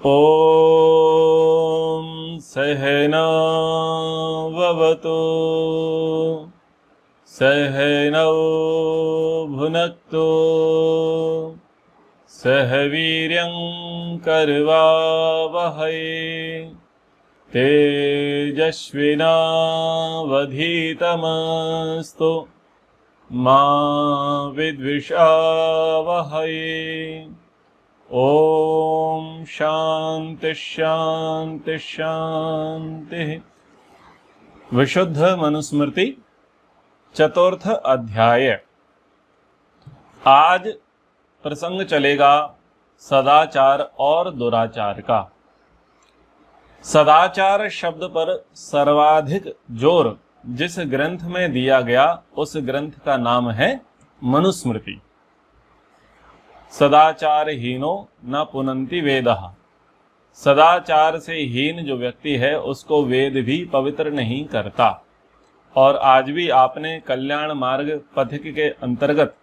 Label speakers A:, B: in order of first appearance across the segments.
A: ॐ सहना भवतु सहनौ भुनक्तु सह वीर्यं करवावहै तेजस्विनावधीतमस्तु मा विद्विषावहै। ओम शांति शांति शांति। विशुद्ध मनुस्मृति चतुर्थ अध्याय। आज प्रसंग चलेगा सदाचार और दुराचार का। सदाचार शब्द पर सर्वाधिक जोर जिस ग्रंथ में दिया गया उस ग्रंथ का नाम है मनुस्मृति। सदाचार हीनो न पुनन्ति वेदः। सदाचार से हीन जो व्यक्ति है उसको वेद भी पवित्र नहीं करता। और आज भी आपने कल्याण मार्ग पथिक के अंतर्गत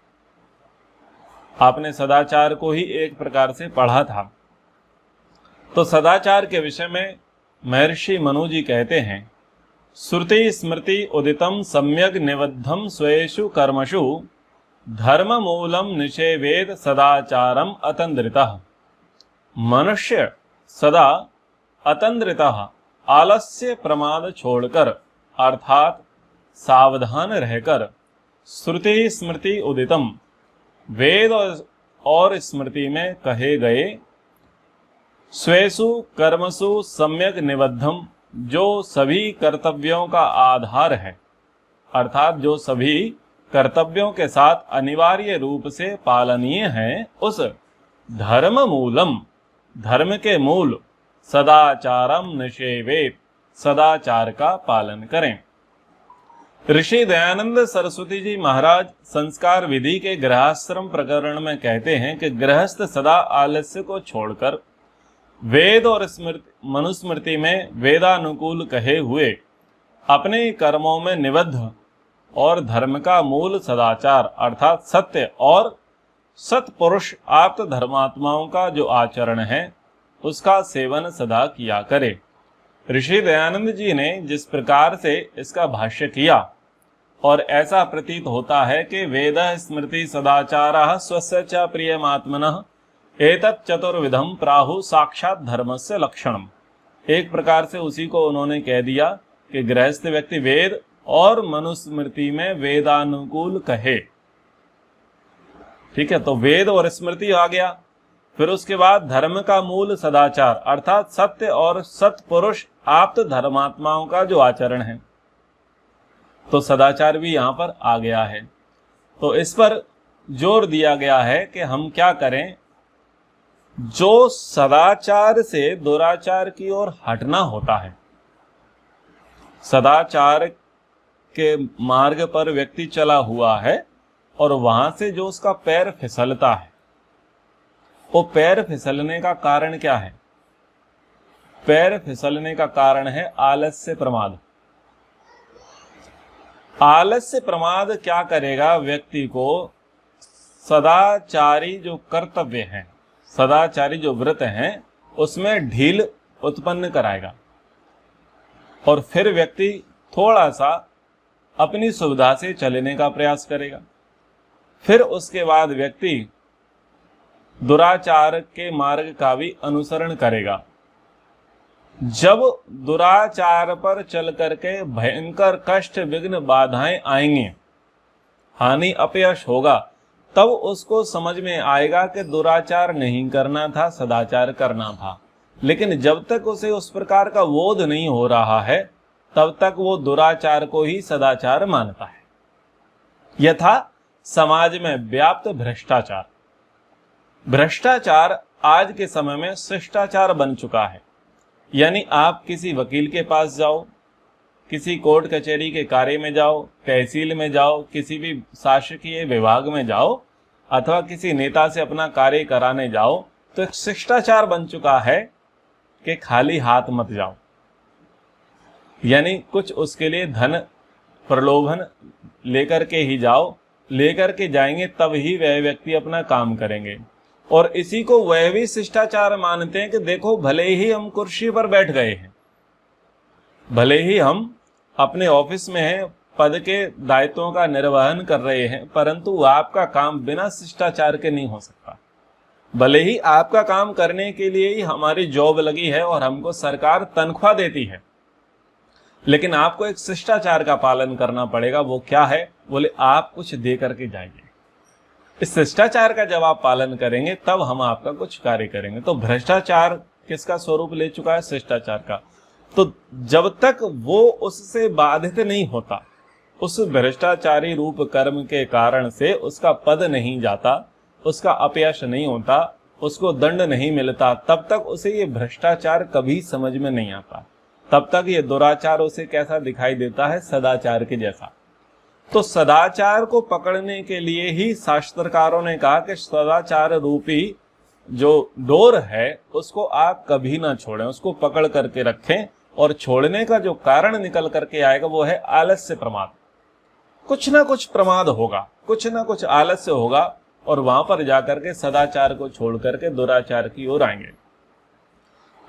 A: आपने सदाचार को ही एक प्रकार से पढ़ा था। तो सदाचार के विषय में महर्षि मनु जी कहते हैं, श्रुति स्मृति उदितम सम्यक निबद्धम स्वेषु कर्मसु धर्म मूलम निषेवेद सदाचारम अतंद्रितः। मनुष्य सदा अतंद्रितः आलस्य प्रमाद छोड़कर अर्थात सावधान रहकर श्रुति स्मृति उदितम वेद और स्मृति में कहे गए स्वेषु कर्मसु सम्यक निबद्धम जो सभी कर्तव्यों का आधार है, अर्थात जो सभी कर्तव्यों के साथ अनिवार्य रूप से पालनीय हैं, उस धर्म मूलम धर्म के मूल सदाचारम निषेवेत सदाचार का पालन करें। ऋषि दयानंद सरस्वती जी महाराज संस्कार विधि के गृहस्थाश्रम प्रकरण में कहते हैं कि गृहस्थ सदा आलस्य को छोड़कर वेद और मनुस्मृति में वेदानुकूल कहे हुए अपने कर्मों में निबद्ध और धर्म का मूल सदाचार अर्थात सत्य और सत्पुरुष आप्त धर्मात्माओं का जो आचरण है उसका सेवन सदा किया करे। ऋषि दयानंद जी ने जिस प्रकार से इसका भाष्य किया और ऐसा प्रतीत होता है कि वेद स्मृति सदाचारः स्वस्य च प्रियमात्मनः एतत् चतुर्विधम प्राहु साक्षात धर्मस्य लक्षणम। एक प्रकार से उसी को उन्होंने कह दिया कि गृहस्थ व्यक्ति वेद और मनुस्मृति में वेदानुकूल कहे। ठीक है, तो वेद और स्मृति आ गया। फिर उसके बाद धर्म का मूल सदाचार अर्थात सत्य और सत्पुरुष आप्त धर्मात्माओं का जो आचरण है, तो सदाचार भी यहां पर आ गया है। तो इस पर जोर दिया गया है कि हम क्या करें, जो सदाचार से दुराचार की ओर हटना होता है। सदाचार के मार्ग पर व्यक्ति चला हुआ है और वहां से जो उसका पैर फिसलता है, वो पैर फिसलने का कारण क्या है? पैर फिसलने का कारण है आलस्य प्रमाद। आलस्य प्रमाद क्या करेगा? व्यक्ति को सदाचारी जो कर्तव्य हैं, सदाचारी जो व्रत हैं, उसमें ढील उत्पन्न कराएगा और फिर व्यक्ति थोड़ा सा अपनी सुविधा से चलने का प्रयास करेगा। फिर उसके बाद व्यक्ति दुराचार के मार्ग का भी अनुसरण करेगा। जब दुराचार पर चल करके भयंकर कष्ट विघ्न बाधाएं आएंगी, हानि अपयश होगा, तब उसको समझ में आएगा कि दुराचार नहीं करना था, सदाचार करना था। लेकिन जब तक उसे उस प्रकार का बोध नहीं हो रहा है तब तक वो दुराचार को ही सदाचार मानता है। यथा समाज में व्याप्त भ्रष्टाचार। भ्रष्टाचार आज के समय में शिष्टाचार बन चुका है। यानी आप किसी वकील के पास जाओ, किसी कोर्ट कचहरी के कार्य में जाओ, तहसील में जाओ, किसी भी शासकीय विभाग में जाओ अथवा किसी नेता से अपना कार्य कराने जाओ, तो एक शिष्टाचार बन चुका है कि खाली हाथ मत जाओ। यानी कुछ उसके लिए धन प्रलोभन लेकर के ही जाओ, लेकर के जाएंगे तब ही वह व्यक्ति अपना काम करेंगे। और इसी को वह भी शिष्टाचार मानते हैं कि देखो भले ही हम कुर्सी पर बैठ गए हैं, भले ही हम अपने ऑफिस में हैं, पद के दायित्वों का निर्वहन कर रहे हैं, परंतु आपका काम बिना शिष्टाचार के नहीं हो सकता। भले ही आपका काम करने के लिए ही हमारी जॉब लगी है और हमको सरकार तनख्वाह देती है, लेकिन आपको एक शिष्टाचार का पालन करना पड़ेगा। वो क्या है? बोले आप कुछ दे करके जाइए। इस शिष्टाचार का जब आप पालन करेंगे तब हम आपका कुछ कार्य करेंगे। तो भ्रष्टाचार किसका स्वरूप ले चुका है? शिष्टाचार का। तो जब तक वो उससे बाधित नहीं होता, उस भ्रष्टाचारी रूप कर्म के कारण से उसका पद नहीं जाता, उसका अपयश नहीं होता, उसको दंड नहीं मिलता, तब तक उसे ये भ्रष्टाचार कभी समझ में नहीं आता। तब तक ये दुराचार उसे कैसा दिखाई देता है? सदाचार के जैसा। तो सदाचार को पकड़ने के लिए ही शास्त्रकारों ने कहा कि सदाचार रूपी जो डोर है उसको आप कभी ना छोड़ें, उसको पकड़ करके रखें। और छोड़ने का जो कारण निकल करके आएगा वो है आलस्य प्रमाद। कुछ ना कुछ प्रमाद होगा, कुछ ना कुछ आलस्य होगा, और वहां पर जाकर के सदाचार को छोड़ करके दुराचार की ओर आएंगे।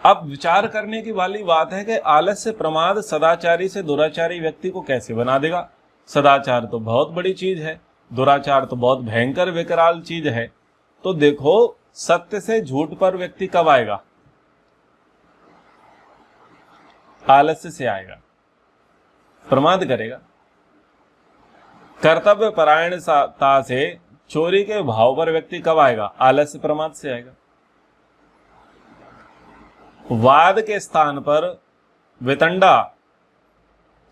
A: अब विचार करने की वाली बात है कि आलस्य प्रमाद सदाचारी से दुराचारी व्यक्ति को कैसे बना देगा। सदाचार तो बहुत बड़ी चीज है, दुराचार तो बहुत भयंकर विकराल चीज है। तो देखो, सत्य से झूठ पर व्यक्ति कब आएगा? आलस्य से आएगा, प्रमाद करेगा। कर्तव्य परायणता से चोरी के भाव पर व्यक्ति कब आएगा? आलस्य प्रमाद से आएगा। वाद के स्थान पर वितंडा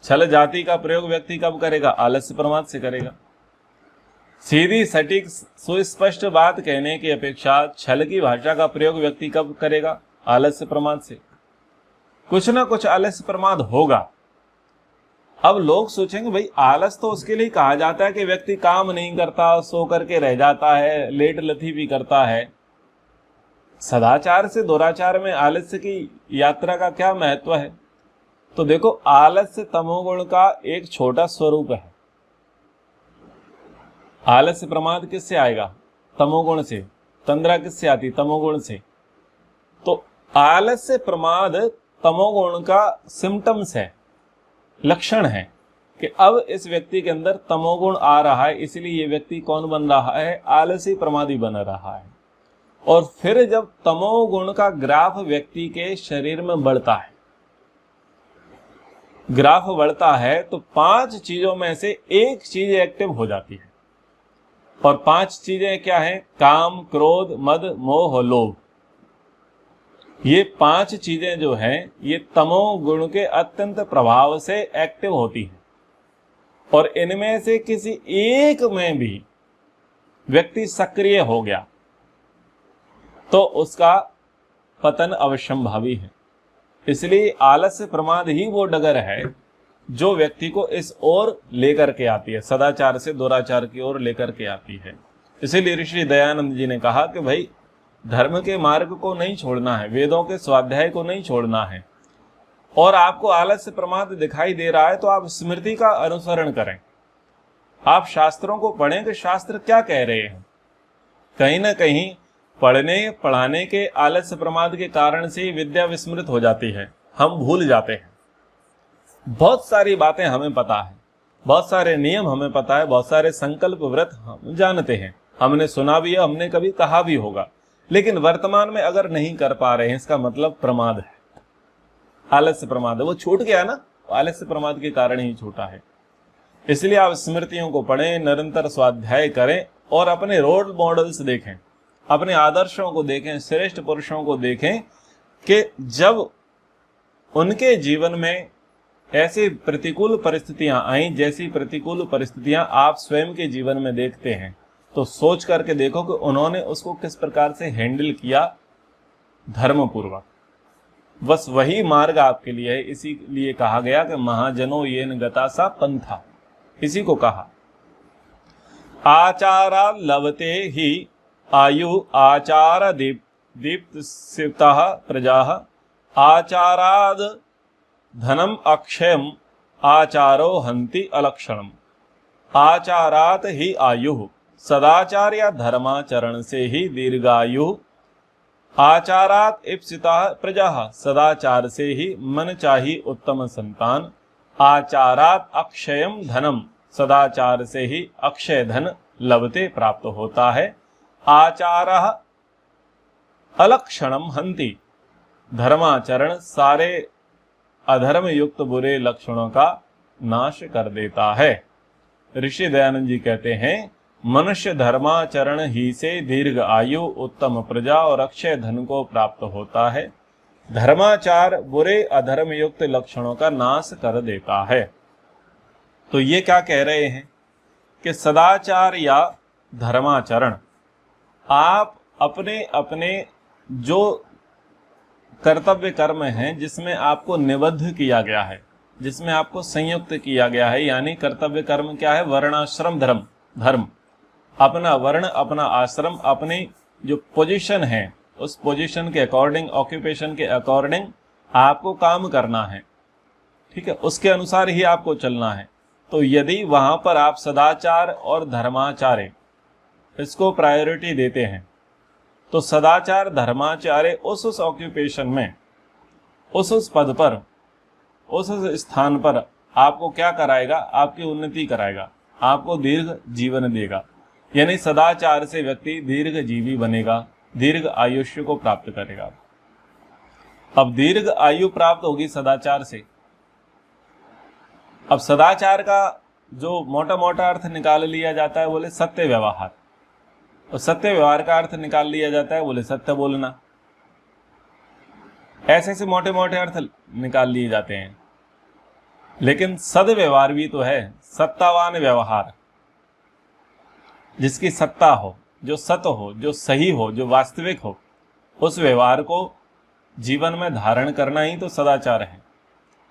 A: छल जाति का प्रयोग व्यक्ति कब करेगा? आलस्य प्रमाद से करेगा। सीधी सटीक सुस्पष्ट बात कहने की अपेक्षा छल की भाषा का प्रयोग व्यक्ति कब करेगा? आलस्य प्रमाद से। कुछ ना कुछ आलस्य प्रमाद होगा। अब लोग सोचेंगे भाई आलस तो उसके लिए कहा जाता है कि व्यक्ति काम नहीं करता, सो करके रह जाता है, लेट लथी भी करता है। सदाचार से दुराचार में आलस्य की यात्रा का क्या महत्व है? तो देखो, आलस्य तमोगुण का एक छोटा स्वरूप है। आलस्य प्रमाद किससे आएगा? तमोगुण से। तंद्रा किससे आती? तमोगुण से। तो आलस्य प्रमाद तमोगुण का सिम्टम्स है, लक्षण है कि अब इस व्यक्ति के अंदर तमोगुण आ रहा है, इसलिए ये व्यक्ति कौन बन रहा है? आलसी प्रमादी बन रहा है। और फिर जब तमोगुण का ग्राफ व्यक्ति के शरीर में बढ़ता है, ग्राफ बढ़ता है, तो 5 चीजों में से एक चीज एक्टिव हो जाती है। और 5 चीजें क्या हैं? काम, क्रोध, मद, मोह, लोभ। ये 5 चीजें जो हैं ये तमोगुण के अत्यंत प्रभाव से एक्टिव होती हैं। और इनमें से किसी एक में भी व्यक्ति सक्रिय हो गया तो उसका पतन अवश्यंभावी है। इसलिए आलस्य प्रमाद ही वो डगर है जो व्यक्ति को इस ओर लेकर के आती है, सदाचार से दुराचार की ओर लेकर के आती है। इसीलिए ऋषि दयानंद जी ने कहा कि भाई धर्म के मार्ग को नहीं छोड़ना है, वेदों के स्वाध्याय को नहीं छोड़ना है, और आपको आलस्य प्रमाद दिखाई दे रहा है तो आप स्मृति का अनुसरण करें। आप शास्त्रों को पढ़ें कि शास्त्र क्या कह रहे हैं। कहीं ना कहीं पढ़ने पढ़ाने के आलस्य प्रमाद के कारण से विद्या विस्मृत हो जाती है, हम भूल जाते हैं। बहुत सारी बातें हमें पता है, बहुत सारे नियम हमें पता है, बहुत सारे संकल्प व्रत हम जानते हैं, हमने सुना भी है, हमने कभी कहा भी होगा, लेकिन वर्तमान में अगर नहीं कर पा रहे हैं, इसका मतलब प्रमाद है, आलस्य प्रमाद है। वो छूट गया ना, आलस्य प्रमाद के कारण ही छूटा है। इसलिए आप स्मृतियों को पढ़ें, निरंतर स्वाध्याय करें और अपने रोल मॉडल्स देखें, अपने आदर्शों को देखें, श्रेष्ठ पुरुषों को देखें कि जब उनके जीवन में ऐसी प्रतिकूल परिस्थितियां आई, जैसी प्रतिकूल परिस्थितियां आप स्वयं के जीवन में देखते हैं, तो सोच करके देखो कि उन्होंने उसको किस प्रकार से हैंडल किया धर्मपूर्वक। बस वही मार्ग आपके लिए है। इसीलिए कहा गया कि महाजनो येन गता सा पंथा, इसी को कहा। आचारा लवते ही आयु आचार दीप्त सिवतः प्रजा आचाराद धनम अक्षयम आचारो हंति अलक्षणम। आचारात ही आयु, सदाचार या धर्माचरण से ही दीर्घायु, आचारात इप्सिता प्रजा, सदाचार से ही मन चाही उत्तम संतान, आचारात अक्षयम धनम, सदाचार से ही अक्षय धन लभते प्राप्त होता है। आचारः अलक्षणम हंति, धर्माचरण सारे अधर्म युक्त बुरे लक्षणों का नाश कर देता है। ऋषि दयानंद जी कहते हैं, मनुष्य धर्माचरण ही से दीर्घ आयु, उत्तम प्रजा और अक्षय धन को प्राप्त होता है। धर्माचार बुरे अधर्म युक्त लक्षणों का नाश कर देता है। तो ये क्या कह रहे हैं कि सदाचार या धर्माचरण, आप अपने अपने जो कर्तव्य कर्म हैं जिसमें आपको निबद्ध किया गया है, जिसमें आपको संयुक्त किया गया है, यानी कर्तव्य कर्म क्या है, वर्णाश्रम धर्म, अपना वर्ण, अपना आश्रम, अपनी जो पोजीशन है उस पोजीशन के अकॉर्डिंग, ऑक्यूपेशन के अकॉर्डिंग आपको काम करना है, ठीक है, उसके अनुसार ही आपको चलना है। तो यदि वहां पर आप सदाचार और धर्माचार्य इसको प्रायोरिटी देते हैं, तो सदाचार धर्माचार्य उस ऑक्यूपेशन में, उस पद पर, उस स्थान पर आपको क्या कराएगा, आपकी उन्नति कराएगा, आपको दीर्घ जीवन देगा। यानी सदाचार से व्यक्ति दीर्घ जीवी बनेगा, दीर्घ आयुष्य को प्राप्त करेगा। अब दीर्घ आयु प्राप्त होगी सदाचार से। अब सदाचार का जो मोटा मोटा अर्थ निकाल लिया जाता है, बोले सत्य व्यवहार, और सत्य व्यवहार का अर्थ निकाल लिया जाता है, बोले सत्य बोलना। ऐसे ऐसे मोटे मोटे अर्थ निकाल लिए जाते हैं। लेकिन सदव्यवहार भी तो है, सत्तावान व्यवहार, जिसकी सत्ता हो, जो सत्य हो, जो सही हो, जो वास्तविक हो, उस व्यवहार को जीवन में धारण करना ही तो सदाचार है।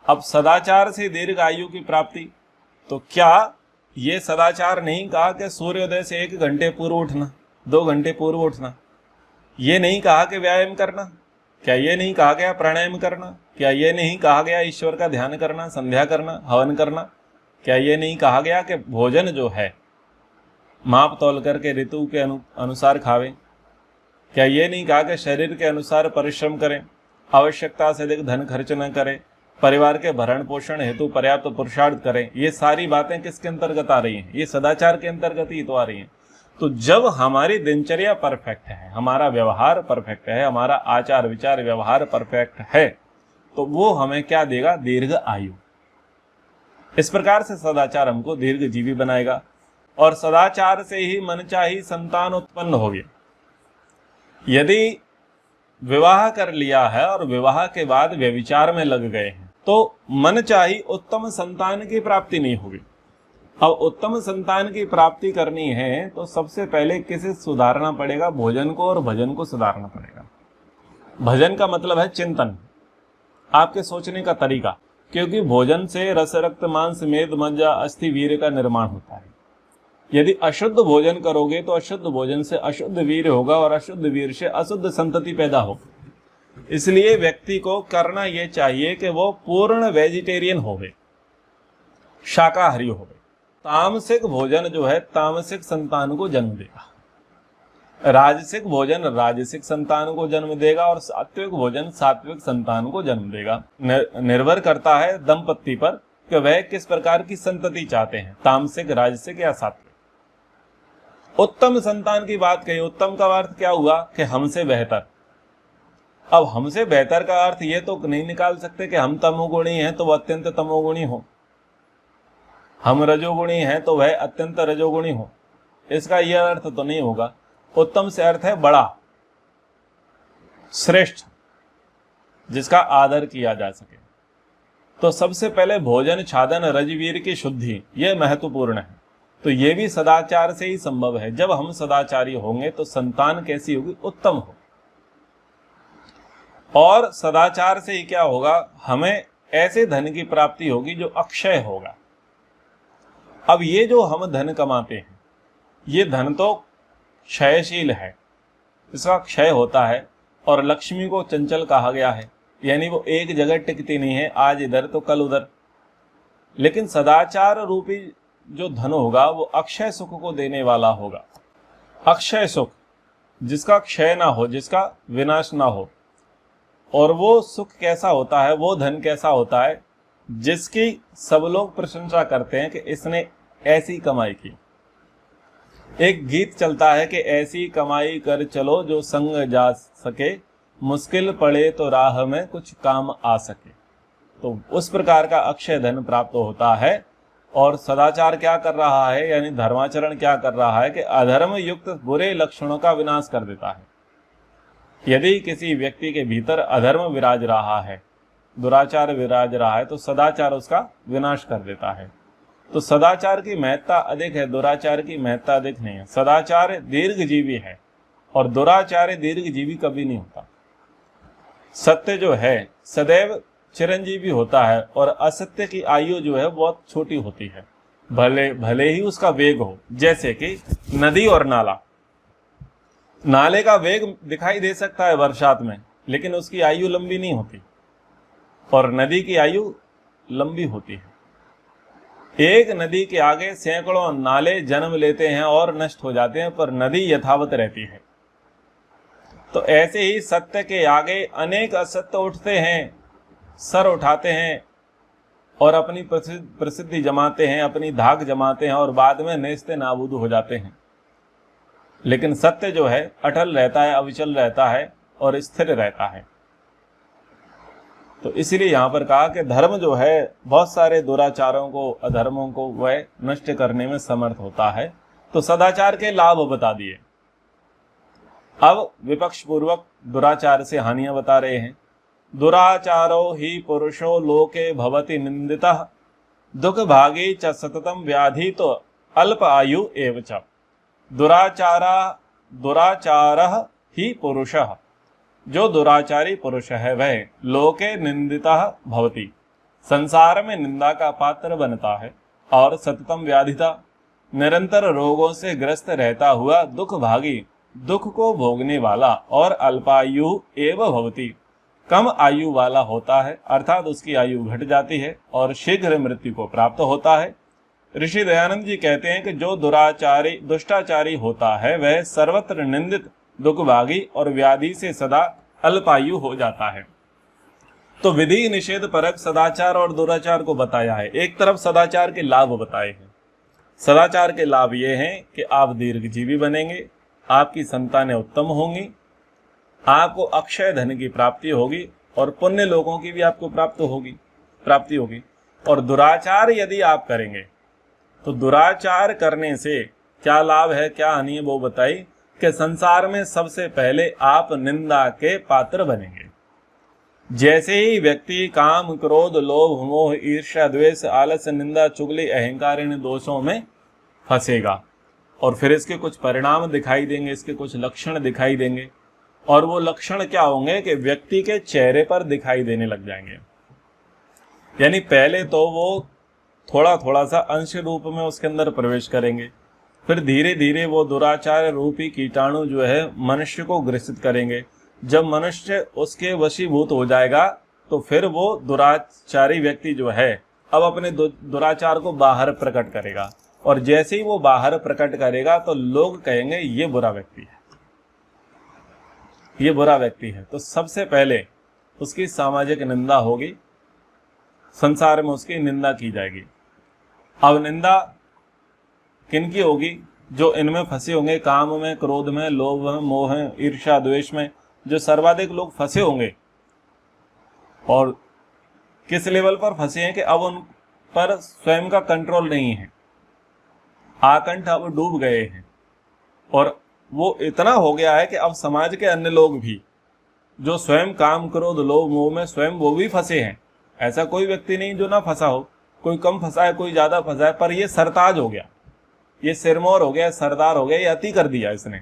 A: अब सदाचार से दीर्घ आयु की प्राप्ति, तो क्या ये सदाचार नहीं कहा कि सूर्योदय से 1 घंटे पूर्व उठना, 2 घंटे पूर्व उठना? ये नहीं कहा कि व्यायाम करना? क्या ये नहीं कहा गया प्राणायाम करना? क्या ये नहीं कहा गया ईश्वर का ध्यान करना, संध्या करना, हवन करना? क्या ये नहीं कहा गया कि भोजन जो है माप तौल करके ऋतु के अनुसार खावें? क्या ये नहीं कहा कि शरीर के अनुसार परिश्रम करें, आवश्यकता से अधिक धन खर्च न करें, परिवार के भरण पोषण हेतु पर्याप्त पुरुषार्थ करें? ये सारी बातें किसके अंतर्गत आ रही हैं? ये सदाचार के अंतर्गत ही तो आ रही हैं। तो जब हमारी दिनचर्या परफेक्ट है, हमारा व्यवहार परफेक्ट है, हमारा आचार विचार व्यवहार परफेक्ट है, तो वो हमें क्या देगा? दीर्घ आयु। इस प्रकार से सदाचार हमको दीर्घ जीवी बनाएगा। और सदाचार से ही मनचाही संतान उत्पन्न होगी। यदि विवाह कर लिया है और विवाह के बाद व्यभिचार में लग गए हैं, तो मनचाही उत्तम संतान की प्राप्ति नहीं होगी। अब उत्तम संतान की प्राप्ति करनी है तो सबसे पहले किसे सुधारना पड़ेगा? भोजन को और भजन को सुधारना पड़ेगा। भजन का मतलब है चिंतन, आपके सोचने का तरीका, क्योंकि भोजन से रस रक्त मांस मेद मज्जा अस्थि वीर्य का निर्माण होता है। यदि अशुद्ध भोजन करोगे तो अशुद्ध भोजन से अशुद्ध वीर्य होगा और अशुद्ध वीर्य से अशुद्ध संतति पैदा होगी। इसलिए व्यक्ति को करना यह चाहिए कि वो पूर्ण वेजिटेरियन होवे, शाकाहारी होवे। तामसिक भोजन जो है तामसिक संतान को जन्म देगा, राजसिक भोजन राजसिक संतान को जन्म देगा और सात्विक भोजन सात्विक संतान को जन्म देगा। निर्भर करता है दंपति पर कि वह किस प्रकार की संतति चाहते हैं, तामसिक, राजसिक या सात्विक। उत्तम संतान की बात कही, उत्तम का अर्थ क्या हुआ? कि हमसे बेहतर। अब हमसे बेहतर का अर्थ ये तो नहीं निकाल सकते कि हम तमोगुणी हैं तो वह अत्यंत तमोगुणी हो, हम रजोगुणी हैं तो वह अत्यंत रजोगुणी हो। इसका यह अर्थ तो नहीं होगा। उत्तम से अर्थ है बड़ा, श्रेष्ठ, जिसका आदर किया जा सके। तो सबसे पहले भोजन छादन रजवीर की शुद्धि, यह महत्वपूर्ण है। तो यह भी सदाचार से ही संभव है। जब हम सदाचारी होंगे तो संतान कैसी होगी? उत्तम हो। और सदाचार से ही क्या होगा? हमें ऐसे धन की प्राप्ति होगी जो अक्षय होगा। अब ये जो हम धन कमाते हैं, ये धन तो क्षयशील है, इसका क्षय होता है। और लक्ष्मी को चंचल कहा गया है, यानी वो एक जगह टिकती नहीं है, आज इधर तो कल उधर। लेकिन सदाचार रूपी जो धन होगा वो अक्षय सुख को देने वाला होगा। अक्षय सुख, जिसका क्षय ना हो, जिसका विनाश ना हो। और वो सुख कैसा होता है, वो धन कैसा होता है, जिसकी सब लोग प्रशंसा करते हैं कि इसने ऐसी कमाई की। एक गीत चलता है कि ऐसी कमाई कर चलो जो संग जा सके, मुश्किल पड़े तो राह में कुछ काम आ सके। तो उस प्रकार का अक्षय धन प्राप्त होता है। और सदाचार क्या कर रहा है, यानी धर्माचरण क्या कर रहा है कि अधर्म युक्त बुरे लक्षणों का विनाश कर देता है। यदि किसी व्यक्ति के भीतर अधर्म विराज रहा है, दुराचार विराज रहा है, तो सदाचार उसका विनाश कर देता है। तो सदाचार की महत्ता अधिक है, दुराचार की महत्ता अधिक नहीं है। सदाचार दीर्घजीवी है और दुराचार दीर्घजीवी कभी नहीं होता। सत्य जो है सदैव चिरंजीवी होता है और असत्य की आयु जो है बहुत छोटी होती है, भले भले ही उसका वेग हो। जैसे कि नदी और नाला, नाले का वेग दिखाई दे सकता है बरसात में, लेकिन उसकी आयु लंबी नहीं होती, और नदी की आयु लंबी होती है। एक नदी के आगे सैकड़ों नाले जन्म लेते हैं और नष्ट हो जाते हैं, पर नदी यथावत रहती है। तो ऐसे ही सत्य के आगे अनेक असत्य उठते हैं, सर उठाते हैं और अपनी प्रसिद्धि जमाते हैं, अपनी धाक जमाते हैं और बाद में नेस्ते नाबूद हो जाते हैं। लेकिन सत्य जो है अटल रहता है, अविचल रहता है और स्थिर रहता है। तो इसीलिए यहाँ पर कहा कि धर्म जो है बहुत सारे दुराचारों को, अधर्मों को वह नष्ट करने में समर्थ होता है। तो सदाचार के लाभ बता दिए। अब विपक्ष पूर्वक दुराचार से हानियां बता रहे हैं। दुराचारो ही पुरुषो लोके भवति निंदितः, दुख भागी च सततम व्याधि तो अल्प आयु एव च। दुराचारः ही पुरुषः, जो दुराचारी पुरुष है वह लोके निंदितः भवति, संसार में निंदा का पात्र बनता है, और सततम व्याधिता, निरंतर रोगों से ग्रस्त रहता हुआ, दुख भागी, दुख को भोगने वाला, और अल्पायु एव भवति, कम आयु वाला होता है, अर्थात उसकी आयु घट जाती है और शीघ्र मृत्यु को प्राप्त होता है। ऋषि दयानंद जी कहते हैं कि जो दुष्टाचारी होता है वह सर्वत्र निंदित, दुखभागी और व्याधि से सदा अल्पायु हो जाता है। तो विधि निषेध परक सदाचार और दुराचार को बताया है। एक तरफ सदाचार के लाभ बताए हैं। सदाचार के लाभ ये हैं कि आप दीर्घजीवी बनेंगे, आपकी संतानें उत्तम होंगी, आपको अक्षय धन की प्राप्ति होगी और पुण्य लोगों की भी आपको प्राप्ति होगी। और दुराचार यदि आप करेंगे तो दुराचार करने से क्या लाभ है, क्या हानि है, वो बताई कि संसार में सबसे पहले आप निंदा के पात्र बनेंगे। जैसे ही व्यक्ति काम, क्रोध, लोभ, मोह, ईर्ष्या, द्वेष, आलस्य, निंदा, चुगली, अहंकार इन दोषों में फंसेगा और फिर इसके कुछ परिणाम दिखाई देंगे, इसके कुछ लक्षण दिखाई देंगे। और वो लक्षण क्या होंगे कि व्यक्ति के चेहरे पर दिखाई देने लग जाएंगे। यानी पहले तो वो थोड़ा थोड़ा सा अंश रूप में उसके अंदर प्रवेश करेंगे, फिर धीरे धीरे वो दुराचार रूपी कीटाणु जो है मनुष्य को ग्रसित करेंगे। जब मनुष्य उसके वशीभूत हो जाएगा तो फिर वो दुराचारी व्यक्ति जो है अब अपने दुराचार को बाहर प्रकट करेगा, और जैसे ही वो बाहर प्रकट करेगा तो लोग कहेंगे ये बुरा व्यक्ति है, ये बुरा व्यक्ति है। तो सबसे पहले उसकी सामाजिक निंदा होगी, संसार में उसकी निंदा की जाएगी। अब निंदा किनकी होगी? जो इनमें फंसे होंगे, काम में, क्रोध में, लोभ में, मोह में, ईर्ष्या, द्वेष में, जो सर्वाधिक लोग फंसे होंगे और किस लेवल पर फंसे हैं कि अब उन पर स्वयं का कंट्रोल नहीं है, आकंठ अब डूब गए हैं, और वो इतना हो गया है कि अब समाज के अन्य लोग भी जो स्वयं काम, क्रोध, लोभ, मोह में स्वयं वो भी फंसे हैं। ऐसा कोई व्यक्ति नहीं जो ना फंसा हो, कोई कम फंसा है, कोई ज्यादा फंसा है, पर ये सरताज हो गया, ये सिरमौर हो गया, सरदार हो गया, ये अति कर दिया इसने।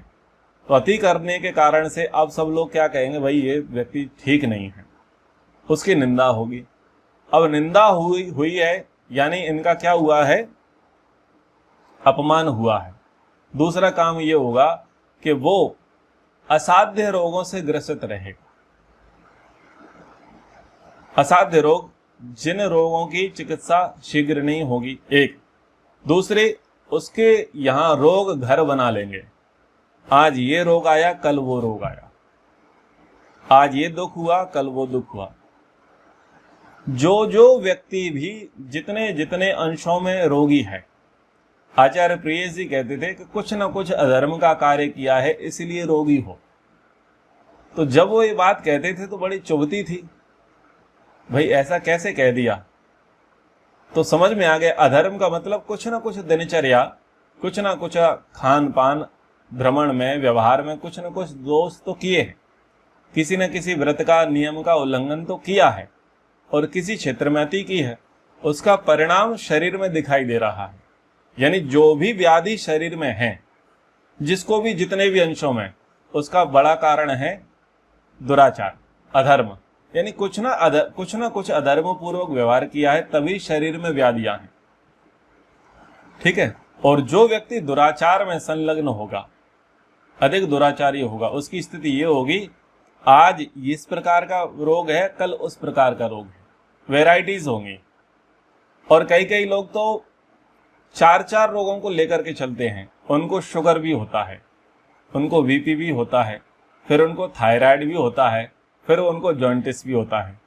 A: तो अति करने के कारण से अब सब लोग क्या कहेंगे, भाई ये व्यक्ति ठीक नहीं है, उसकी निंदा होगी। अब निंदा हुई है, यानी इनका क्या हुआ है, अपमान हुआ है। दूसरा काम ये होगा कि वो असाध्य रोगों से ग्रसित रहेगा। असाध्य रोग, जिन रोगों की चिकित्सा शीघ्र नहीं होगी, एक दूसरे, उसके यहाँ रोग घर बना लेंगे। आज ये रोग आया, कल वो रोग आया, आज ये दुख हुआ, कल वो दुख हुआ। जो जो व्यक्ति भी जितने जितने अंशों में रोगी है, आचार्य प्रिय जी कहते थे कि कुछ ना कुछ अधर्म का कार्य किया है इसलिए रोगी हो। तो जब वो ये बात कहते थे तो बड़ी चुभती थी, भाई ऐसा कैसे कह दिया। तो समझ में आ गया, अधर्म का मतलब कुछ ना कुछ दिनचर्या, कुछ ना कुछ खान पान, भ्रमण में, व्यवहार में कुछ ना कुछ दोष तो किए हैं, किसी न किसी व्रत का, नियम का उल्लंघन तो किया है और किसी क्षेत्र में अति की है, उसका परिणाम शरीर में दिखाई दे रहा है। यानी जो भी व्याधि शरीर में है, जिसको भी जितने भी अंशों में, उसका बड़ा कारण है दुराचार, अधर्म। यानी कुछ ना कुछ अधर्म पूर्वक व्यवहार किया है, तभी शरीर में व्याधियां हैं। ठीक है। और जो व्यक्ति दुराचार में संलग्न होगा, अधिक दुराचारी होगा, उसकी स्थिति ये होगी, आज इस प्रकार का रोग है, कल उस प्रकार का रोग है, वेराइटीज होंगी। और कई कई लोग तो 4-4 रोगों को लेकर के चलते हैं। उनको शुगर भी होता है, उनको बीपी भी होता है, फिर उनको थायराइड भी होता है, फिर उनको जॉइंटिस भी होता है।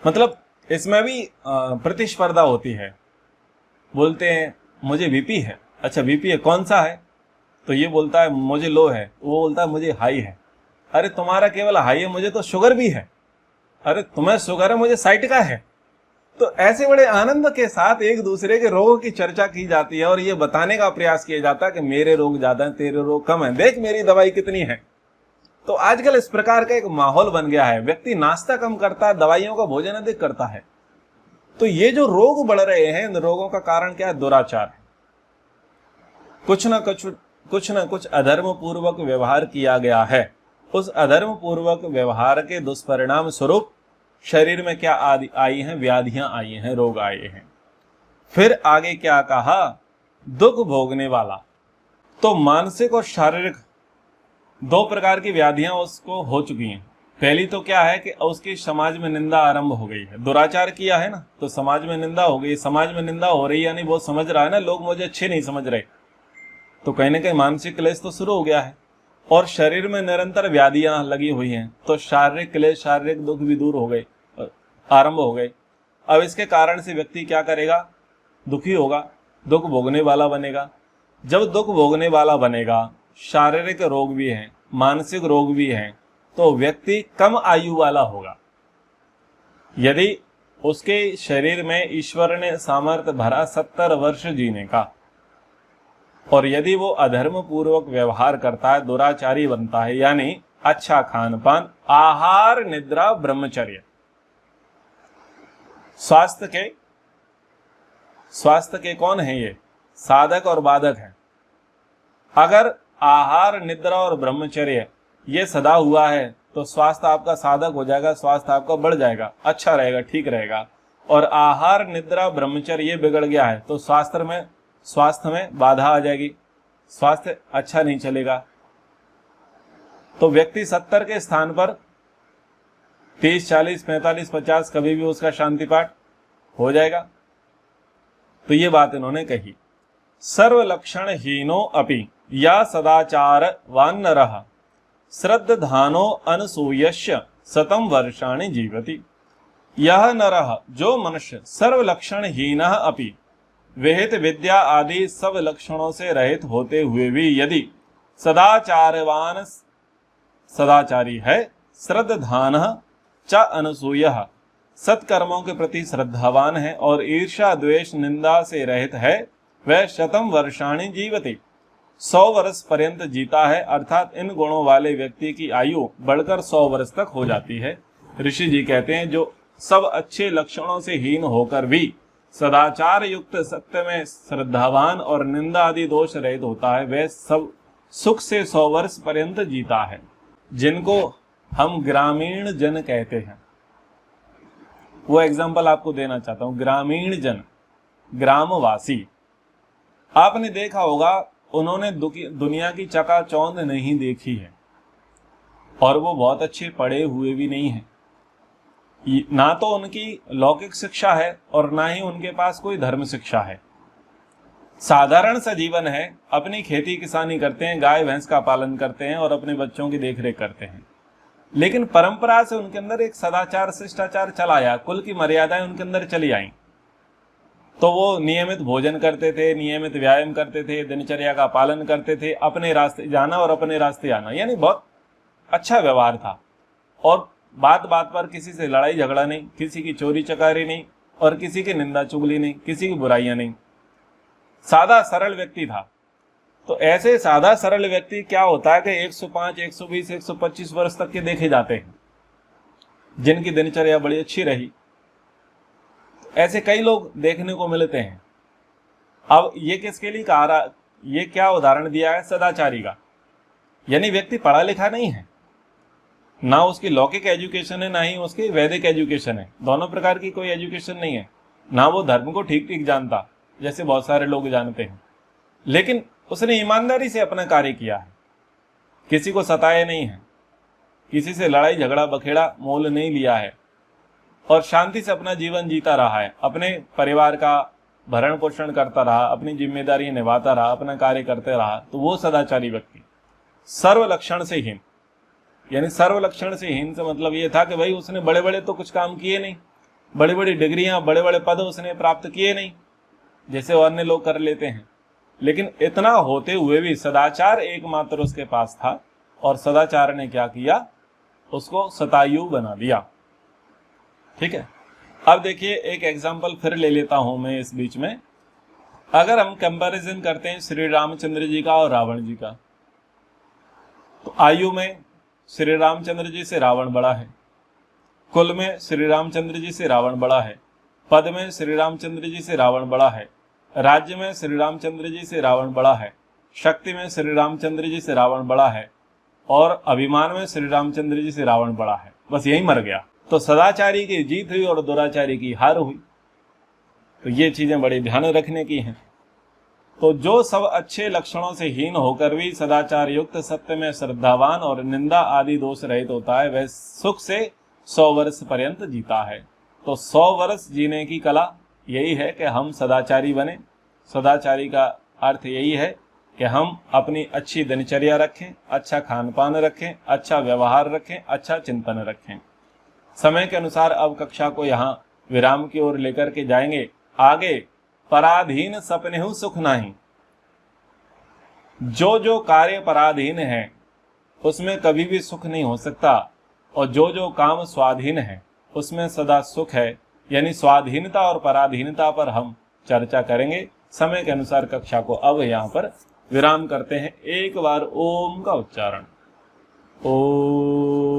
A: मतलब इसमें भी प्रतिस्पर्धा होती है। बोलते हैं मुझे बीपी है, अच्छा बीपी है, कौन सा है? तो ये बोलता है मुझे लो है, वो बोलता है मुझे हाई है। अरे तुम्हारा केवल हाई है, मुझे तो शुगर भी है। अरे तुम्हें शुगर है, मुझे साइटिका है। तो ऐसे बड़े आनंद के साथ एक दूसरे के रोगों की चर्चा की जाती है और ये बताने का प्रयास किया जाता है कि मेरे रोग ज्यादा हैं, तेरे रोग कम हैं, देख मेरी दवाई कितनी है। तो आजकल इस प्रकार का एक माहौल बन गया है। व्यक्ति नाश्ता कम करता है, दवाइयों का भोजन अधिक करता है। तो ये जो रोग बढ़ रहे हैं, इन रोगों का कारण क्या है? दुराचार है। कुछ ना कुछ अधर्म पूर्वक व्यवहार किया गया है। उस अधर्म पूर्वक व्यवहार के दुष्परिणाम स्वरूप शरीर में क्या आई हैं? व्याधियां आई हैं, रोग आए हैं। फिर आगे क्या कहा? दुख भोगने वाला। तो मानसिक और शारीरिक 2 प्रकार की व्याधियां उसको हो चुकी हैं। पहली तो क्या है कि उसकी समाज में निंदा आरंभ हो गई है। दुराचार किया है ना, तो समाज में निंदा हो गई। समाज में निंदा हो रही है यानी वो समझ रहा है ना, लोग मुझे अच्छे नहीं समझ रहे, तो कहीं ना कहीं मानसिक क्लेश तो शुरू हो गया है। और शरीर में निरंतर व्याधियां लगी हुई हैं, तो शारीरिक क्लेश, शारीरिक दुख भी दूर हो गए, आरंभ हो गए। अब इसके कारण से व्यक्ति क्या करेगा? दुखी होगा, दुख भोगने वाला बनेगा। जब दुख भोगने वाला बनेगा, शारीरिक रोग भी हैं, मानसिक रोग भी हैं, तो व्यक्ति कम आयु वाला होगा। यदि उसके शरीर में ईश्वर ने सामर्थ्य भरा 70 वर्ष जीने का, और यदि वो अधर्म पूर्वक व्यवहार करता है, दुराचारी बनता है, यानी अच्छा खान पान, आहार, निद्रा, ब्रह्मचर्य, स्वास्थ्य के कौन है? ये साधक और बाधक हैं। अगर आहार, निद्रा और ब्रह्मचर्य ये सदा हुआ है तो स्वास्थ्य आपका साधक हो जाएगा, स्वास्थ्य आपका बढ़ जाएगा, अच्छा रहेगा, ठीक रहेगा। और आहार, निद्रा, ब्रह्मचर्य ये बिगड़ गया है तो स्वास्थ्य में बाधा आ जाएगी, स्वास्थ्य अच्छा नहीं चलेगा। तो व्यक्ति 70 के स्थान पर 30, 40, 45, 50 कभी भी उसका शांति पाठ हो जाएगा। तो ये बात इन्होंने कही। सर्व लक्षण हीनो अपि या सदाचार वान्नरः श्रद्धानो अनसूयस्य शतं वर्षाणि जीवति। यह नरः, जो मनुष्य, सर्व लक्षण हीनः अपि, विहित विद्या आदि सब लक्षणों से रहित होते हुए भी यदि सदाचारवान, सदाचारी है, श्रद्धानः च अनसूयः, सत्कर्मों के प्रति श्रद्धावान है और ईर्ष्या, द्वेष, निंदा से रहित है, वह शतम वर्षाणि जीवति, 100 वर्ष पर्यंत जीता है। अर्थात इन गुणों वाले व्यक्ति की आयु बढ़कर 100 वर्ष तक हो जाती है। ऋषि जी कहते हैं जो सब अच्छे लक्षणों से हीन होकर भी सदाचार युक्त, सत्य में श्रद्धावान और निंदा आदि दोष रहित होता है, वह सब सुख से 100 वर्ष पर्यंत जीता है। जिनको हम ग्रामीण जन कहते हैं, वो एग्जाम्पल आपको देना चाहता हूं। ग्रामीण जन, ग्रामवासी, आपने देखा होगा उन्होंने दुनिया की चकाचौंध नहीं देखी है और वो बहुत अच्छे पढ़े हुए भी नहीं है। ना तो उनकी लौकिक शिक्षा है और ना ही उनके पास कोई धर्म शिक्षा है। साधारण सा जीवन है, अपनी खेती किसानी करते हैं, गाय भैंस का पालन करते हैं और अपने बच्चों की देखरेख करते हैं। लेकिन परंपरा से उनके अंदर एक सदाचार शिष्टाचार चला आया, कुल की मर्यादाएं उनके अंदर चली आई। तो वो नियमित भोजन करते थे, नियमित व्यायाम करते थे, दिनचर्या का पालन करते थे, अपने रास्ते जाना और अपने रास्ते आना, यानी बहुत अच्छा व्यवहार था। और बात बात पर किसी से लड़ाई झगड़ा नहीं, किसी की चोरी चकारी नहीं और किसी की निंदा चुगली नहीं, किसी की बुराइयां नहीं। सादा सरल व्यक्ति था। तो ऐसे सादा सरल व्यक्ति क्या होता है कि 105, 120, 125 वर्ष तक के देखे जाते हैं जिनकी दिनचर्या बड़ी अच्छी रही। ऐसे कई लोग देखने को मिलते हैं। अब ये किसके लिए कहा रहा, ये क्या उदाहरण दिया है? सदाचारी का। यानी व्यक्ति पढ़ा लिखा नहीं है, ना उसकी लौकिक एजुकेशन है, ना ही उसकी वैदिक एजुकेशन है, दोनों प्रकार की कोई एजुकेशन नहीं है। ना वो धर्म को ठीक ठीक जानता जैसे बहुत सारे लोग जानते हैं, लेकिन उसने ईमानदारी से अपना कार्य किया है, किसी को सताया नहीं है, किसी से लड़ाई झगड़ा बखेड़ा मोल नहीं लिया है और शांति से अपना जीवन जीता रहा है, अपने परिवार का भरण पोषण करता रहा, अपनी जिम्मेदारी निभाता रहा, अपना कार्य करते रहा। तो वो सदाचारी व्यक्ति। सर्व लक्षण से हीन, यानी सर्व लक्षण से हीन से मतलब ये था कि भाई उसने बड़े बड़े तो कुछ काम किए नहीं, बड़ी बड़ी डिग्रियां बड़े बड़े पद उसने प्राप्त किए नहीं जैसे अन्य लोग कर लेते हैं, लेकिन इतना होते हुए भी सदाचार एकमात्र उसके पास था। और सदाचार ने क्या किया? उसको शतायु बना दिया। ठीक है, अब देखिए एक एग्जाम्पल फिर ले लेता हूं मैं इस बीच में। अगर हम कंपैरिजन करते हैं श्री रामचंद्र जी का और रावण जी का, तो आयु में श्री रामचंद्र जी से रावण बड़ा है, कुल में श्री रामचंद्र जी से रावण बड़ा है, पद में श्री रामचंद्र जी से रावण बड़ा है, राज्य में श्री रामचंद्र जी से रावण बड़ा है, शक्ति में श्री रामचंद्र जी से रावण बड़ा है और अभिमान में श्री रामचंद्र जी से रावण बड़ा है। बस यही मर गया। तो सदाचारी की जीत हुई और दुराचारी की हार हुई। तो ये चीजें बड़ी ध्यान रखने की हैं। तो जो सब अच्छे लक्षणों से हीन होकर भी सदाचार युक्त, सत्य में श्रद्धावान और निंदा आदि दोष रहित होता है, वह सुख से 100 वर्ष पर्यंत जीता है। तो 100 वर्ष जीने की कला यही है कि हम सदाचारी बने। सदाचारी का अर्थ यही है कि हम अपनी अच्छी दिनचर्या रखें, अच्छा खान पान रखें, अच्छा व्यवहार रखें, अच्छा चिंतन रखें। समय के अनुसार अब कक्षा को यहाँ विराम की ओर लेकर के जाएंगे। आगे पराधीन सपनेहु सुख नाही। जो जो कार्य पराधीन है उसमें कभी भी सुख नहीं हो सकता, और जो जो काम स्वाधीन है उसमें सदा सुख है। यानी स्वाधीनता और पराधीनता पर हम चर्चा करेंगे। समय के अनुसार कक्षा को अब यहाँ पर विराम करते हैं। एक बार ओम का उच्चारण। ओम।